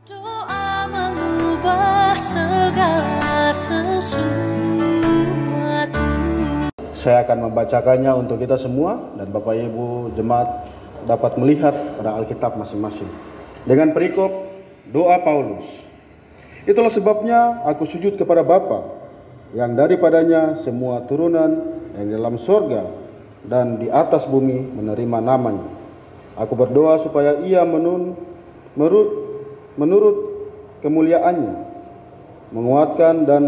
Doa mengubah segala sesuatu. Saya akan membacakannya untuk kita semua dan Bapak Ibu jemaat dapat melihat pada Alkitab masing-masing. Dengan perikop doa Paulus. Itulah sebabnya aku sujud kepada Bapa, yang daripadanya semua turunan yang dalam sorga dan di atas bumi menerima namanya. Aku berdoa supaya ia menurut kemuliaannya menguatkan dan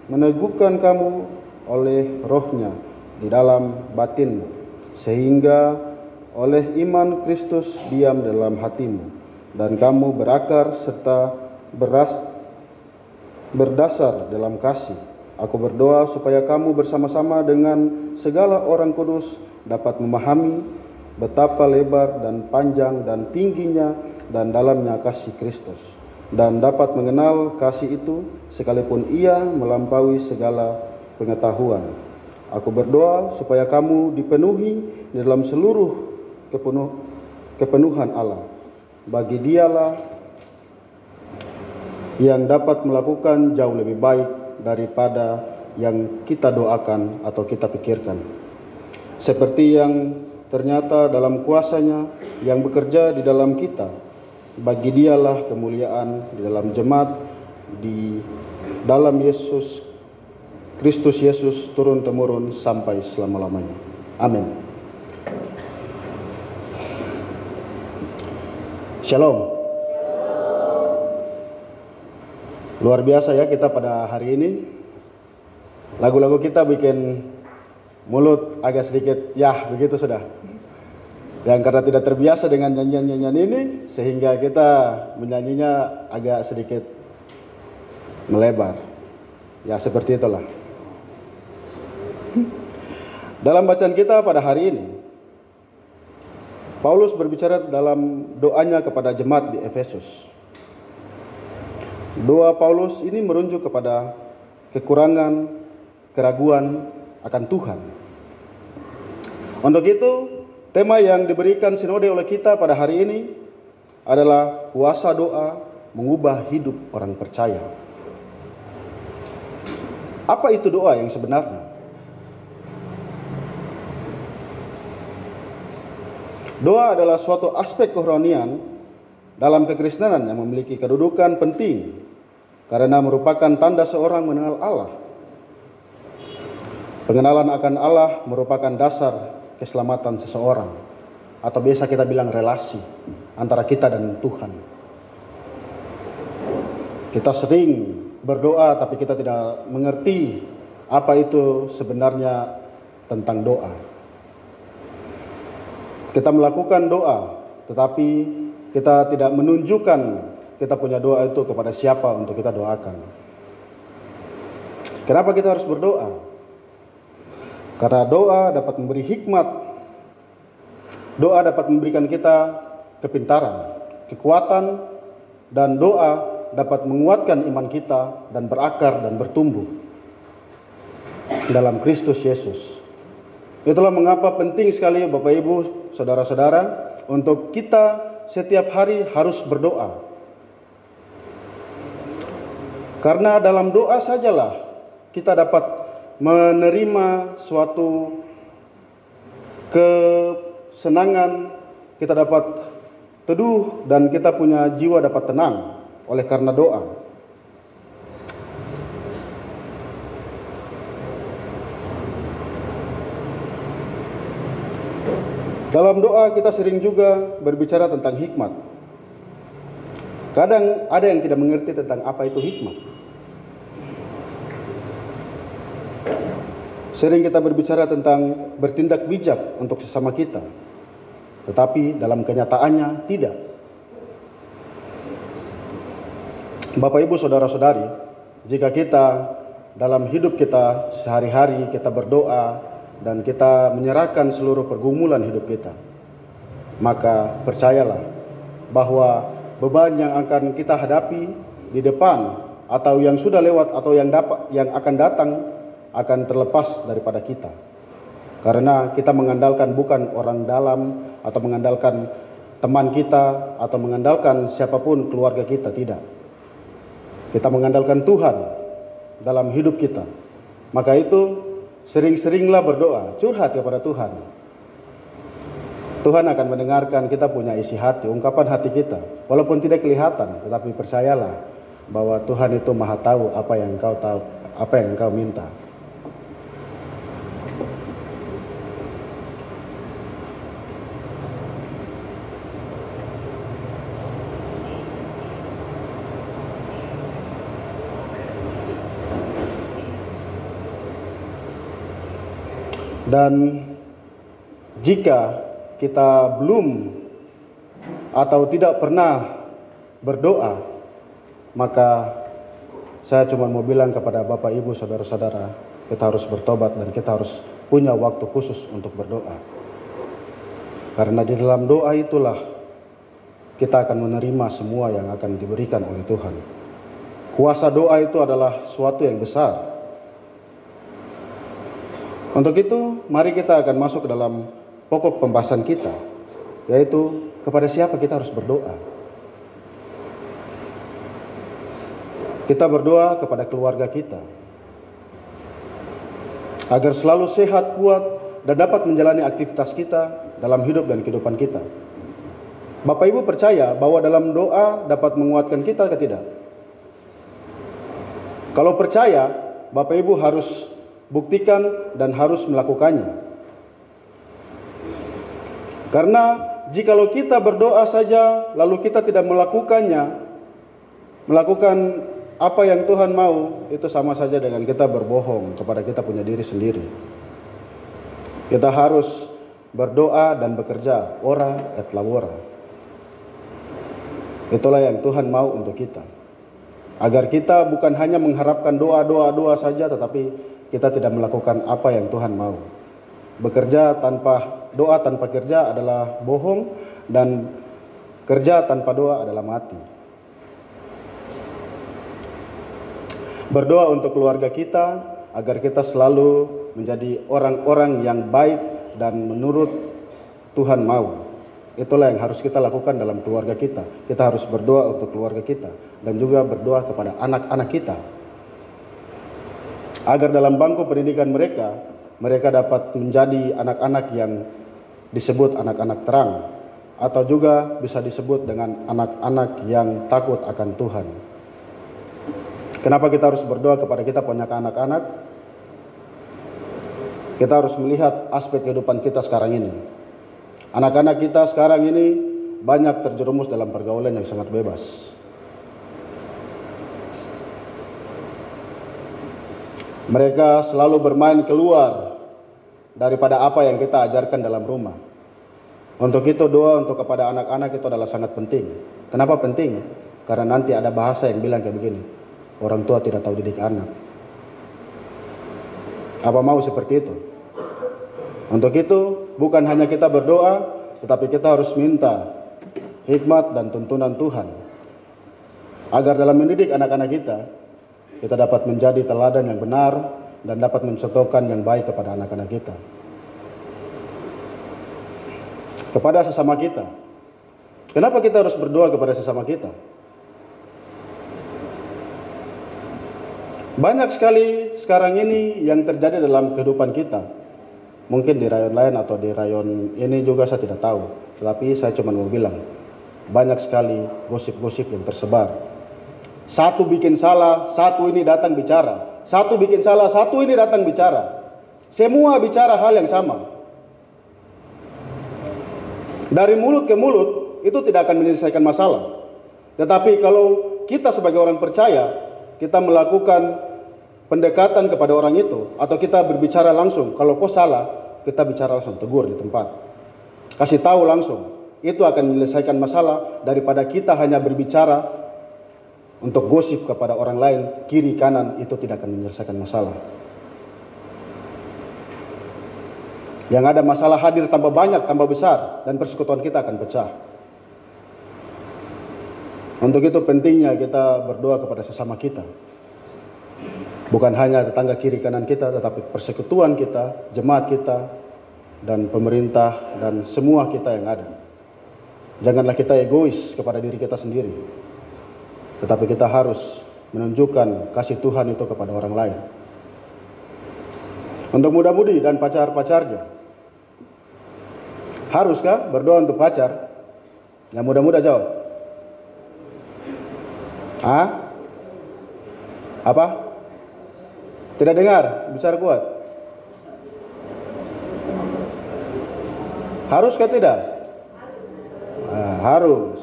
meneguhkan kamu oleh rohnya di dalam batinmu, sehingga oleh iman Kristus diam dalam hatimu, dan kamu berakar serta berdasar dalam kasih. Aku berdoa supaya kamu bersama-sama dengan segala orang kudus dapat memahami betapa lebar dan panjang dan tingginya dan dalamnya kasih Kristus, dan dapat mengenal kasih itu sekalipun ia melampaui segala pengetahuan. Aku berdoa supaya kamu dipenuhi di dalam seluruh kepenuhan Allah. Bagi Dialah yang dapat melakukan jauh lebih baik daripada yang kita doakan atau kita pikirkan, seperti yang ternyata dalam kuasa-Nya yang bekerja di dalam kita. Bagi Dialah kemuliaan di dalam jemaat di dalam Yesus Kristus Yesus turun-temurun sampai selama-lamanya. Amin. Shalom. Luar biasa ya kita pada hari ini. Lagu-lagu kita bikin mulut agak sedikit yah begitu sudah. Dan karena tidak terbiasa dengan nyanyian-nyanyian ini, sehingga kita menyanyinya agak sedikit melebar. Ya seperti itulah. Dalam bacaan kita pada hari ini, Paulus berbicara dalam doanya kepada jemaat di Efesus. Doa Paulus ini merujuk kepada kekurangan, keraguan akan Tuhan. Untuk itu, tema yang diberikan sinode oleh kita pada hari ini adalah kuasa doa mengubah hidup orang percaya. Apa itu doa yang sebenarnya? Doa adalah suatu aspek kerohanian dalam kekristenan yang memiliki kedudukan penting karena merupakan tanda seorang mengenal Allah. Pengenalan akan Allah merupakan dasar keselamatan seseorang, atau biasa kita bilang relasi antara kita dan Tuhan. Kita sering berdoa tapi kita tidak mengerti apa itu sebenarnya tentang doa. Kita melakukan doa tetapi kita tidak menunjukkan kita punya doa itu kepada siapa untuk kita doakan. Kenapa kita harus berdoa? Karena doa dapat memberi hikmat. Doa dapat memberikan kita kepintaran, kekuatan, dan doa dapat menguatkan iman kita dan berakar dan bertumbuh dalam Kristus Yesus. Itulah mengapa penting sekali Bapak Ibu, saudara-saudara, untuk kita setiap hari harus berdoa. Karena dalam doa sajalah kita dapat menerima suatu kesenangan, kita dapat teduh, dan kita punya jiwa dapat tenang oleh karena doa. Dalam doa kita sering juga berbicara tentang hikmat. Kadang ada yang tidak mengerti tentang apa itu hikmat. Sering kita berbicara tentang bertindak bijak untuk sesama kita, tetapi dalam kenyataannya tidak. Bapak Ibu saudara-saudari, jika kita dalam hidup kita sehari-hari kita berdoa dan kita menyerahkan seluruh pergumulan hidup kita, maka percayalah bahwa beban yang akan kita hadapi di depan atau yang sudah lewat atau yang akan datang akan terlepas daripada kita. Karena kita mengandalkan bukan orang dalam atau mengandalkan teman kita atau mengandalkan siapapun keluarga kita, tidak. Kita mengandalkan Tuhan dalam hidup kita. Maka itu sering-seringlah berdoa, curhat kepada Tuhan. Tuhan akan mendengarkan kita punya isi hati, ungkapan hati kita. Walaupun tidak kelihatan, tetapi percayalah bahwa Tuhan itu Maha tahu apa yang engkau tahu, apa yang engkau minta. Dan jika kita belum atau tidak pernah berdoa, maka saya cuma mau bilang kepada Bapak Ibu, saudara-saudara, kita harus bertobat dan kita harus punya waktu khusus untuk berdoa. Karena di dalam doa itulah kita akan menerima semua yang akan diberikan oleh Tuhan. Kuasa doa itu adalah suatu yang besar. Untuk itu, mari kita akan masuk ke dalam pokok pembahasan kita, yaitu kepada siapa kita harus berdoa. Kita berdoa kepada keluarga kita, agar selalu sehat, kuat, dan dapat menjalani aktivitas kita dalam hidup dan kehidupan kita. Bapak Ibu percaya bahwa dalam doa dapat menguatkan kita atau tidak? Kalau percaya, Bapak Ibu harus buktikan dan harus melakukannya. Karena jikalau kita berdoa saja lalu kita tidak melakukannya, melakukan apa yang Tuhan mau, itu sama saja dengan kita berbohong kepada kita punya diri sendiri. Kita harus berdoa dan bekerja, ora et labora. Itulah yang Tuhan mau untuk kita. Agar kita bukan hanya mengharapkan doa saja, tetapi kita tidak melakukan apa yang Tuhan mau. Bekerja tanpa doa, tanpa kerja adalah bohong, dan kerja tanpa doa adalah mati. Berdoa untuk keluarga kita agar kita selalu menjadi orang-orang yang baik dan menurut Tuhan mau. Itulah yang harus kita lakukan dalam keluarga kita. Kita harus berdoa untuk keluarga kita dan juga berdoa kepada anak-anak kita, agar dalam bangku pendidikan mereka dapat menjadi anak-anak yang disebut anak-anak terang, atau juga bisa disebut dengan anak-anak yang takut akan Tuhan. Kenapa kita harus berdoa kepada kita punya anak-anak? Kita harus melihat aspek kehidupan kita sekarang ini. Anak-anak kita sekarang ini banyak terjerumus dalam pergaulan yang sangat bebas. Mereka selalu bermain keluar daripada apa yang kita ajarkan dalam rumah. Untuk itu doa untuk kepada anak-anak itu adalah sangat penting. Kenapa penting? Karena nanti ada bahasa yang bilang kayak begini, orang tua tidak tahu didik anak. Apa mau seperti itu? Untuk itu bukan hanya kita berdoa, tetapi kita harus minta hikmat dan tuntunan Tuhan, agar dalam mendidik anak-anak kita dapat menjadi teladan yang benar dan dapat mencontohkan yang baik kepada anak-anak kita. Kepada sesama kita. Kenapa kita harus berdoa kepada sesama kita? Banyak sekali sekarang ini yang terjadi dalam kehidupan kita. Mungkin di rayon lain atau di rayon ini juga saya tidak tahu. Tetapi saya cuma mau bilang, banyak sekali gosip-gosip yang tersebar. Satu bikin salah, satu ini datang bicara. Satu bikin salah, satu ini datang bicara. Semua bicara hal yang sama. Dari mulut ke mulut, itu tidak akan menyelesaikan masalah. Tetapi kalau kita sebagai orang percaya, kita melakukan pendekatan kepada orang itu, atau kita berbicara langsung, kalau kau salah, kita bicara langsung, tegur di tempat. Kasih tahu langsung. Itu akan menyelesaikan masalah daripada kita hanya berbicara untuk gosip kepada orang lain, kiri kanan, itu tidak akan menyelesaikan masalah. Yang ada masalah hadir tambah banyak, tambah besar, dan persekutuan kita akan pecah. Untuk itu pentingnya kita berdoa kepada sesama kita. Bukan hanya tetangga kiri kanan kita, tetapi persekutuan kita, jemaat kita, dan pemerintah, dan semua kita yang ada. Janganlah kita egois kepada diri kita sendiri, tetapi kita harus menunjukkan kasih Tuhan itu kepada orang lain. Untuk muda-mudi dan pacar-pacarnya, haruskah berdoa untuk pacar? Yang muda-muda jawab. Apa? Tidak dengar, bicara kuat. Haruskah tidak? Harus.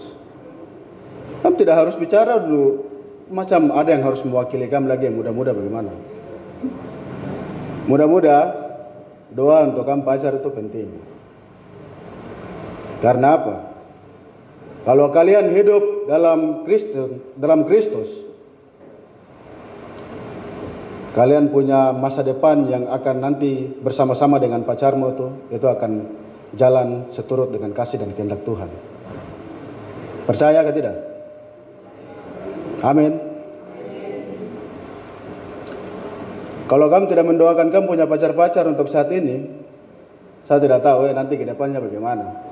Kamu tidak harus bicara dulu. Macam ada yang harus mewakili kamu lagi, yang muda-muda bagaimana? Muda-muda, doa untuk kamu pacar itu penting. Karena apa? Kalau kalian hidup dalam Kristus, kalian punya masa depan yang akan nanti bersama-sama dengan pacarmu itu akan jalan seturut dengan kasih dan kehendak Tuhan. Percaya atau tidak? Amin. Kalau kamu tidak mendoakan kamu punya pacar-pacar untuk saat ini, saya tidak tahu nanti ke depannya bagaimana.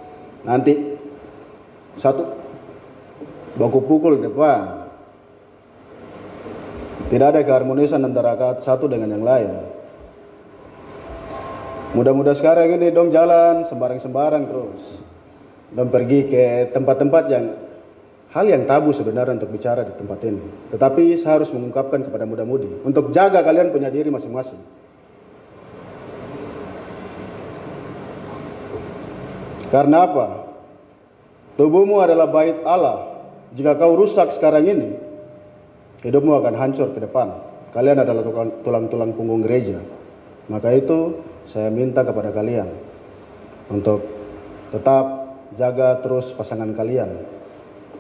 Nanti satu baku pukul depan. Tidak ada keharmonisan antara satu dengan yang lain. Mudah-mudahan sekarang ini dong jalan sembarang-sembarang terus. Dong pergi ke tempat-tempat yang hal yang tabu sebenarnya untuk bicara di tempat ini. Tetapi saya harus mengungkapkan kepada muda-mudi untuk jaga kalian punya diri masing-masing. Karena apa? Tubuhmu adalah bait Allah. Jika kau rusak sekarang ini, hidupmu akan hancur ke depan. Kalian adalah tulang-tulang punggung gereja. Maka itu saya minta kepada kalian untuk tetap jaga terus pasangan kalian.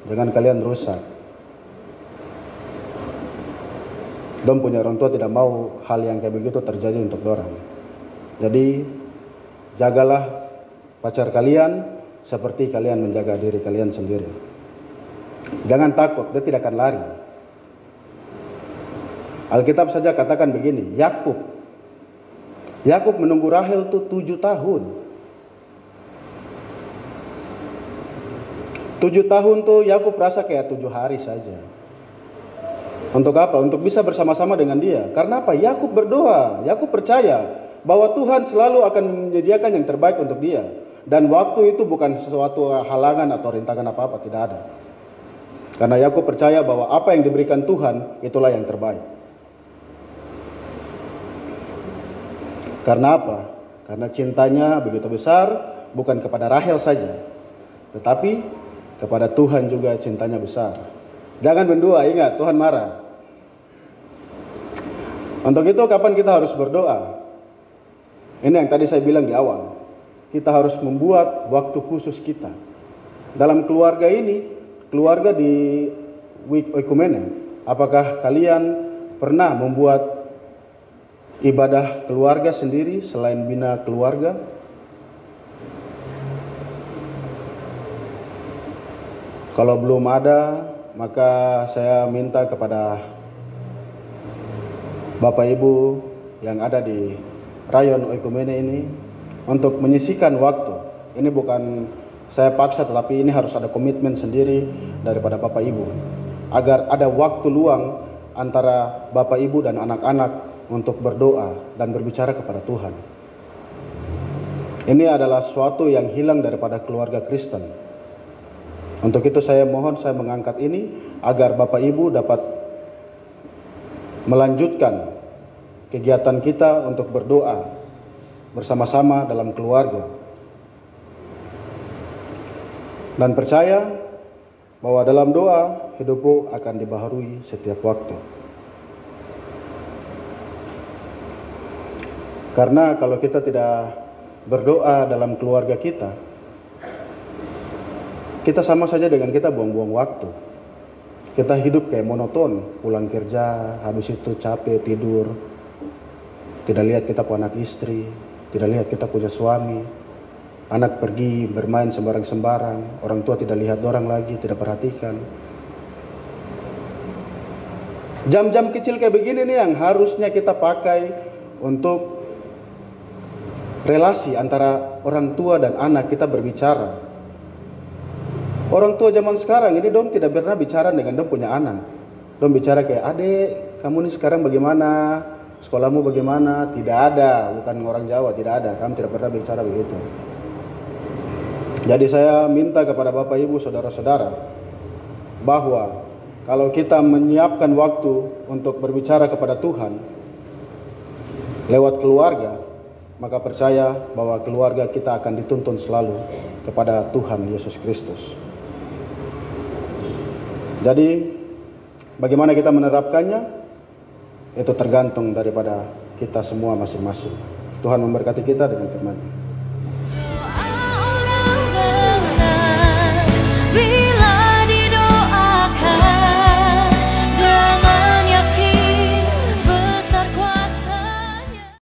Jangan kalian rusak. Dom punya orang tua tidak mau hal yang kayak begitu terjadi untuk dorang. Jadi jagalah pacar kalian seperti kalian menjaga diri kalian sendiri. Jangan takut, dia tidak akan lari. Alkitab saja katakan begini, Yakub menunggu Rahel itu 7 tahun. 7 tahun tuh Yakub rasa kayak 7 hari saja. Untuk apa? Untuk bisa bersama-sama dengan dia. Karena apa? Yakub berdoa, Yakub percaya bahwa Tuhan selalu akan menyediakan yang terbaik untuk dia. Dan waktu itu bukan sesuatu halangan atau rintangan apa-apa, tidak ada. Karena Yakub percaya bahwa apa yang diberikan Tuhan itulah yang terbaik. Karena apa? Karena cintanya begitu besar, bukan kepada Rahel saja, tetapi kepada Tuhan juga cintanya besar. Jangan mendua, ingat Tuhan marah. Untuk itu kapan kita harus berdoa? Ini yang tadi saya bilang di awal. Kita harus membuat waktu khusus kita. Dalam keluarga ini, keluarga di Week Oikumene, apakah kalian pernah membuat ibadah keluarga sendiri selain bina keluarga? Kalau belum ada, maka saya minta kepada Bapak Ibu yang ada di Rayon Oikumene ini untuk menyisihkan waktu. Ini bukan saya paksa, tetapi ini harus ada komitmen sendiri daripada Bapak Ibu, agar ada waktu luang antara Bapak Ibu dan anak-anak untuk berdoa dan berbicara kepada Tuhan. Ini adalah suatu yang hilang daripada keluarga Kristen. Untuk itu saya mohon, saya mengangkat ini agar Bapak Ibu dapat melanjutkan kegiatan kita untuk berdoa bersama-sama dalam keluarga. Dan percaya bahwa dalam doa hidupmu akan dibaharui setiap waktu. Karena kalau kita tidak berdoa dalam keluarga kita sama saja dengan kita buang-buang waktu. Kita hidup kayak monoton, pulang kerja, habis itu capek, tidur. Tidak lihat kita punya anak istri, tidak lihat kita punya suami. Anak pergi bermain sembarang-sembarang, orang tua tidak lihat orang lagi, tidak perhatikan. Jam-jam kecil kayak begini nih yang harusnya kita pakai untuk relasi antara orang tua dan anak, kita berbicara. Orang tua zaman sekarang ini dong tidak pernah bicara dengan dong punya anak. Dong bicara kayak, "Adek, kamu nih sekarang bagaimana? Sekolahmu bagaimana?" Tidak ada, bukan orang Jawa, tidak ada. Kami tidak pernah bicara begitu. Jadi saya minta kepada Bapak Ibu saudara-saudara bahwa kalau kita menyiapkan waktu untuk berbicara kepada Tuhan lewat keluarga, maka percaya bahwa keluarga kita akan dituntun selalu kepada Tuhan Yesus Kristus. Jadi bagaimana kita menerapkannya, itu tergantung daripada kita semua masing-masing. Tuhan memberkati kita dengan firman-Nya.